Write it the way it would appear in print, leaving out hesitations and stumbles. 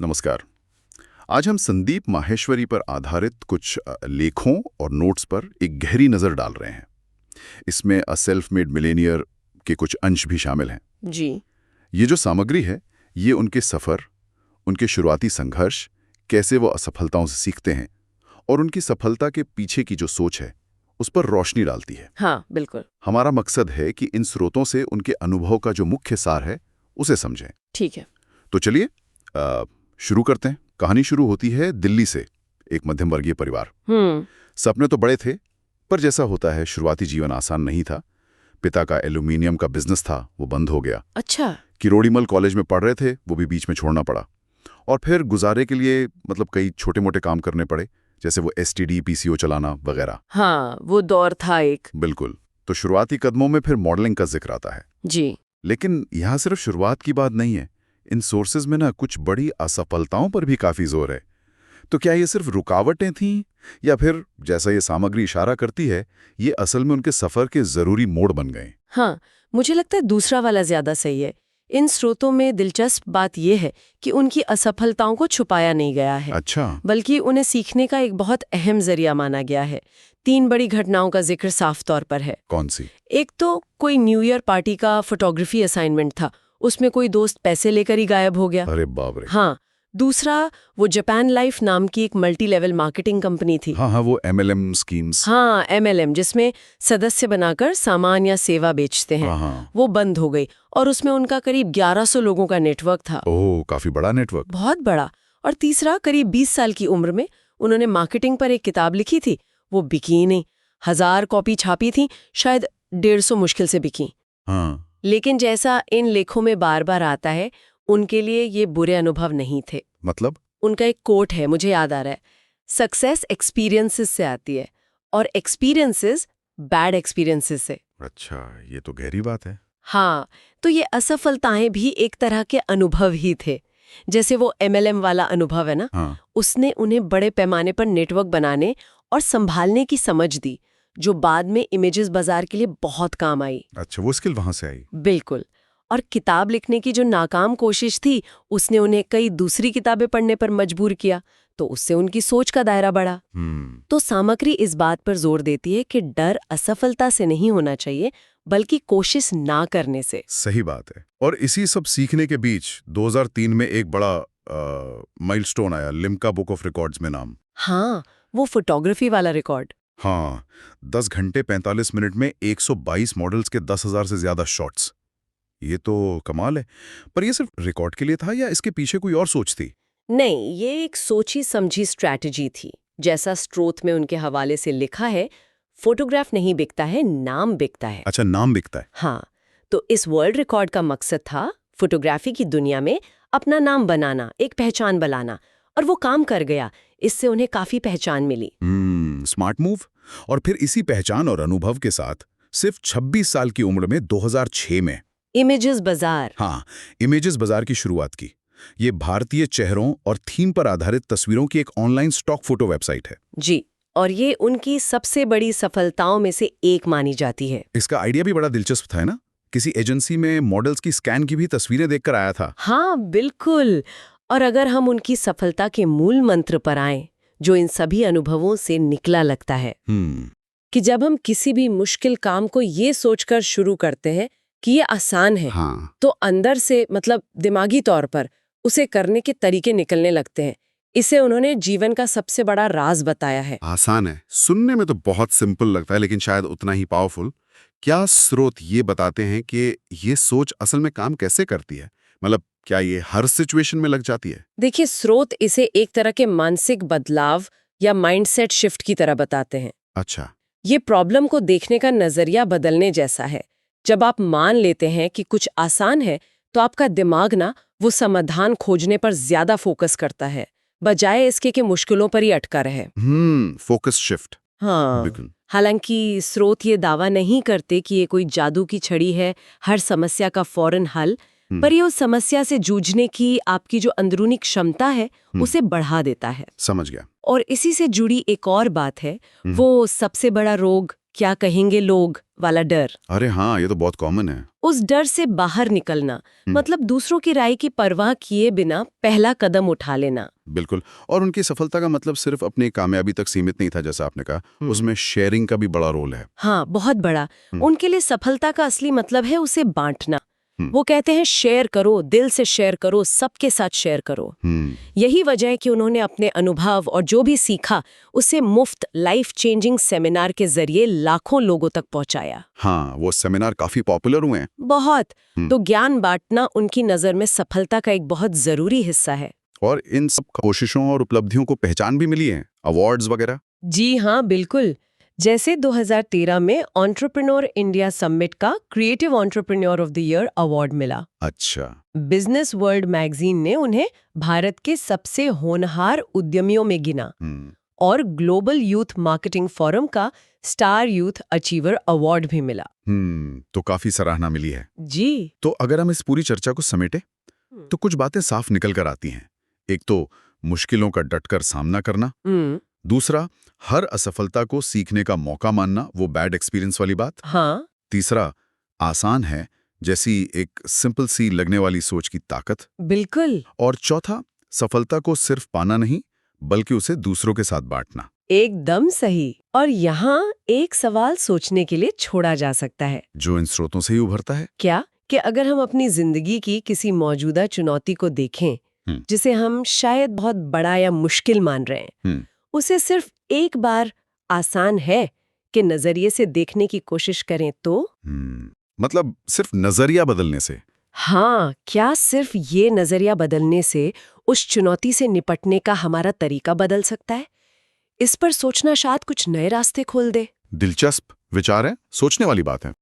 नमस्कार। आज हम संदीप माहेश्वरी पर आधारित कुछ लेखों और नोट्स पर एक गहरी नज़र डाल रहे हैं। इसमें अ सेल्फ मेड मिलेनियर के कुछ अंश भी शामिल हैं। जी। ये जो सामग्री है, ये उनके सफ़र, उनके शुरुआती संघर्ष, कैसे वो असफलताओं से सीखते हैं और उनकी सफलता के पीछे की जो सोच है, उस पर रोशनी डालती है। हाँ, बिल्कुल। हमारा मकसद है कि इन स्रोतों से उनके अनुभव का जो मुख्य सार है, उसे समझें। ठीक है। तो चलिए शुरू करते हैं। कहानी शुरू होती है दिल्ली से। एक मध्यम वर्गीय परिवार। सपने तो बड़े थे, पर जैसा होता है शुरुआती जीवन आसान नहीं था। पिता का एल्यूमिनियम का बिजनेस था, वो बंद हो गया। अच्छा। किरोड़ीमल कॉलेज में पढ़ रहे थे, वो भी बीच में छोड़ना पड़ा। और फिर गुजारे के लिए कई छोटे मोटे काम करने पड़े, जैसे वो एसटीडी पीसीओ चलाना वगैरह। हाँ, वो दौर था एक। बिल्कुल। तो शुरुआती कदमों में फिर मॉडलिंग का जिक्र आता है। जी। लेकिन यहाँ सिर्फ शुरुआत की बात नहीं है। इन सोर्सेज में ना कुछ बड़ी असफलताओं पर भी काफी जोर है। तो क्या ये सिर्फ रुकावटें थीं, या फिर जैसा ये सामग्री इशारा करती है, ये असल में उनके सफर के जरूरी मोड़ बन गए? हाँ, मुझे लगता है दूसरा वाला ज्यादा सही है। इन स्रोतों में दिलचस्प बात यह है कि उनकी असफलताओं को छुपाया नहीं गया है। अच्छा। बल्कि उन्हें सीखने का एक बहुत अहम जरिया माना गया है। 3 बड़ी घटनाओं का जिक्र साफ तौर पर है। कौन सी? एक तो कोई न्यू ईयर पार्टी का फोटोग्राफी असाइनमेंट था, उसमें कोई दोस्त पैसे लेकर ही गायब हो गया। अरे बाप रे। हाँ। दूसरा, वो जापान लाइफ नाम की एक मल्टी लेवल मार्केटिंग कंपनी थी। हाँ, वो एमएलएम स्कीम्स। हाँ, एमएलएम, जिसमें सदस्य बनाकर सामान या सेवा बेचते हैं। हाँ। वो बंद हो गई और उसमें उनका करीब 1100 लोगों का नेटवर्क था। ओह, काफी बड़ा नेटवर्क। बहुत बड़ा। और तीसरा, करीब 20 साल की उम्र में उन्होंने मार्केटिंग पर एक किताब लिखी थी, वो बिकी ही नहीं। 1000 कॉपी छापी थी, शायद 150 मुश्किल से बिकी। हाँ। लेकिन जैसा इन लेखों में बार बार आता है, उनके लिए ये बुरे अनुभव नहीं थे। मतलब? उनका एक कोट है, मुझे याद आ रहा है, सक्सेस एक्सपीरियंसेस से आती है और एक्सपीरियंसेस बैड एक्सपीरियंसेस से। अच्छा, ये तो गहरी बात है। हाँ, तो ये असफलताएं भी एक तरह के अनुभव ही थे। जैसे वो एमएलएम वाला अनुभव है ना। हाँ। उसने उन्हें बड़े पैमाने पर नेटवर्क बनाने और संभालने की समझ दी, जो बाद में इमेजेस बाजार के लिए बहुत काम आई। अच्छा, वो स्किल वहां से आई। बिल्कुल। और किताब लिखने की जो नाकाम कोशिश थी, उसने उन्हें कई दूसरी किताबें पढ़ने पर मजबूर किया, तो उससे उनकी सोच का दायरा बढ़ा। तो सामग्री इस बात पर जोर देती है कि डर असफलता से नहीं होना चाहिए, बल्कि कोशिश ना करने से। सही बात है। और इसी सब सीखने के बीच 2003 में एक बड़ा माइलस्टोन आया, लिम्का बुक ऑफ रिकॉर्ड्स में नाम। हाँ, वो फोटोग्राफी वाला रिकॉर्ड। हाँ, 10 घंटे 45 मिनट में 122 मॉडल्स के 10,000 से ज्यादा शॉट्स। ये तो कमाल है। पर ये सिर्फ रिकॉर्ड के लिए था, या इसके पीछे कोई और सोच थी? नहीं, ये एक सोची समझी स्ट्रैटेजी थी। जैसा स्रोत में उनके हवाले से लिखा है, फोटोग्राफ नहीं बिकता है, नाम बिकता है। अच्छा, नाम बिकता है। हाँ, तो इस वर्ल्ड रिकॉर्ड का मकसद था फोटोग्राफी की दुनिया में अपना नाम बनाना, एक पहचान बनाना, और वो काम कर गया। इससे उन्हें काफी पहचान मिली। Smart move. और फिर इसी पहचान और अनुभव के साथ सिर्फ 26 साल की उम्र में 2006 में इमेजेस बाजार। हाँ, इमेजेस बाजार की शुरुआत की। ये भारतीय चेहरों और थीम पर आधारित तस्वीरों की एक ऑनलाइन स्टॉक फोटो वेबसाइट है। जी, और ये उनकी सबसे बड़ी सफलताओं में से एक मानी जाती है। इसका आइडिया भी बड़ा दिलचस्प था, है ना? किसी एजेंसी में मॉडल्स की स्कैन की भी तस्वीरें देखकर आया था। हाँ, बिल्कुल। और अगर हम उनकी सफलता के मूल मंत्र पर आएं, जो इन सभी अनुभवों से निकला लगता है, कि जब हम किसी भी मुश्किल काम को ये सोचकर शुरू करते हैं कि ये आसान है, हाँ। तो अंदर से दिमागी तौर पर उसे करने के तरीके निकलने लगते हैं। इसे उन्होंने जीवन का सबसे बड़ा राज बताया है। आसान है, सुनने में तो बहुत सिंपल लगता है, लेकिन शायद उतना ही पावरफुल। क्या स्रोत ये बताते हैं कि ये सोच असल में काम कैसे करती है? क्या ये हर सिचुएशन में लग जाती है? देखिए, स्रोत इसे एक तरह के मानसिक बदलाव या माइंडसेट शिफ्ट की तरह बताते हैं। अच्छा। ये प्रॉब्लम को देखने का नजरिया बदलने जैसा है। जब आप मान लेते हैं कि कुछ आसान है, तो आपका दिमाग वो समाधान खोजने पर ज्यादा फोकस करता है, बजाय इसके कि मुश्किलों पर ही अटका रहे। Focus shift. हाँ। हालांकि स्रोत ये दावा नहीं करते कि ये कोई जादू की छड़ी है, हर समस्या का फौरन हल, पर ये उस समस्या से जूझने की आपकी जो अंदरूनी क्षमता है, उसे बढ़ा देता है। समझ गया। और इसी से जुड़ी एक और बात है, वो सबसे बड़ा रोग क्या कहेंगे लोग वाला डर, अरे हाँ, ये तो बहुत कॉमन है। उस डर से बाहर निकलना, मतलब दूसरों की राय की परवाह किए बिना पहला कदम उठा लेना। बिल्कुल। और उनकी सफलता का मतलब सिर्फ अपनी कामयाबी तक सीमित नहीं था, जैसा आपने कहा, उसमें शेयरिंग का भी बड़ा रोल है। हाँ, बहुत बड़ा। उनके लिए सफलता का असली मतलब है उसे बांटना। वो कहते हैं शेयर करो, दिल से शेयर करो, सबके साथ शेयर करो। यही वजह है कि उन्होंने अपने अनुभव और जो भी सीखा उसे मुफ्त लाइफ चेंजिंग सेमिनार के जरिए लाखों लोगों तक पहुंचाया। हाँ, वो सेमिनार काफी पॉपुलर हुए हैं। बहुत। तो ज्ञान बांटना उनकी नजर में सफलता का एक बहुत जरूरी हिस्सा है। और इन सब कोशिशों और उपलब्धियों को पहचान भी मिली है, अवार्ड्स वगैरह। जी हाँ, बिल्कुल। जैसे 2013 में एंटरप्रेन्योर इंडिया समिट का creative entrepreneur of the year award मिला। अच्छा। बिजनेस वर्ल्ड मैगजीन ने उन्हें भारत के सबसे होनहार उद्यमियों में गिना। और ग्लोबल यूथ मार्केटिंग फोरम का स्टार यूथ अचीवर अवार्ड भी मिला। तो काफी सराहना मिली है। जी। तो अगर हम इस पूरी चर्चा को समेटे तो कुछ बातें साफ निकल कर आती हैं। एक तो मुश्किलों का डटकर सामना करना। दूसरा, हर असफलता को सीखने का मौका मानना, वो बैड एक्सपीरियंस वाली बात। हाँ। तीसरा, आसान है जैसी एक सिंपल सी लगने वाली सोच की ताकत। बिल्कुल। और चौथा, सफलता को सिर्फ पाना नहीं बल्कि उसे दूसरों के साथ बांटना। एकदम सही। और यहाँ एक सवाल सोचने के लिए छोड़ा जा सकता है, जो इन स्रोतों से ही उभरता है। क्या कि अगर हम अपनी जिंदगी की किसी मौजूदा चुनौती को देखें जिसे हम शायद बहुत बड़ा या मुश्किल मान रहे हैं, उसे सिर्फ एक बार आसान है कि नजरिए से देखने की कोशिश करें तो मतलब सिर्फ नजरिया बदलने से। हाँ, क्या सिर्फ ये नजरिया बदलने से उस चुनौती से निपटने का हमारा तरीका बदल सकता है? इस पर सोचना शायद कुछ नए रास्ते खोल दे। दिलचस्प विचार है, सोचने वाली बात है।